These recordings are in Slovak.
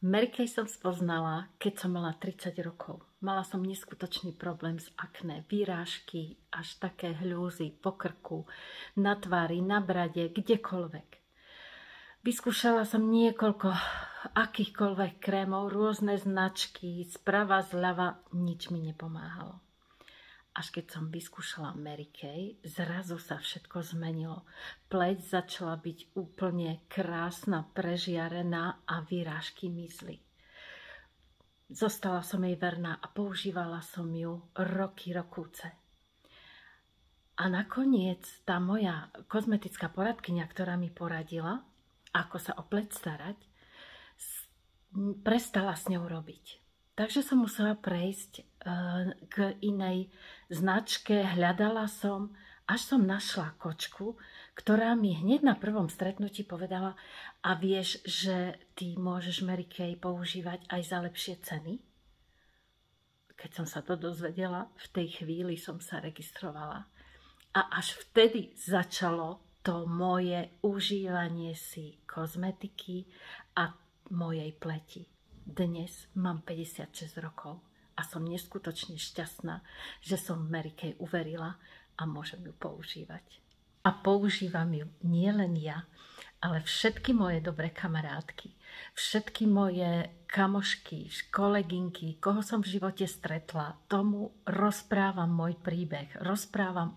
Mary Kay som spoznala, keď som mala 30 rokov. Mala som neskutočný problém s akné, výrážky, až také hľúzy po krku, na tvári, na brade, kdekoľvek. Vyskúšala som niekoľko akýchkoľvek krémov, rôzne značky, sprava, zľava, nič mi nepomáhalo. Až keď som vyskúšala Mary Kay, zrazu sa všetko zmenilo. Pleť začala byť úplne krásna, prežiarená a výrážky mizli. Zostala som jej verná a používala som ju roky, rokúce. A nakoniec tá moja kozmetická poradkyňa, ktorá mi poradila, ako sa o pleť starať, prestala s ňou robiť. Takže som musela prejsť k inej značke, hľadala som, až som našla kočku, ktorá mi hneď na prvom stretnutí povedala: a vieš, že ty môžeš Mary Kay používať aj za lepšie ceny? Keď som sa to dozvedela, v tej chvíli som sa registrovala. A až vtedy začalo to moje užívanie si kozmetiky a mojej pleti. Dnes mám 56 rokov a som neskutočne šťastná, že som Mary Kay uverila a môžem ju používať. A používam ju nielen ja, ale všetky moje dobré kamarátky, všetky moje kamošky, kolegynky, koho som v živote stretla, tomu rozprávam môj príbeh,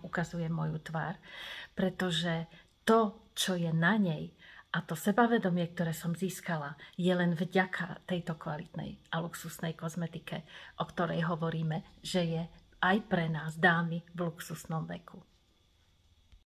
ukazujem moju tvár, pretože to, čo je na nej, a to sebavedomie, ktoré som získala, je len vďaka tejto kvalitnej a luxusnej kozmetike, o ktorej hovoríme, že je aj pre nás dámy v luxusnom veku.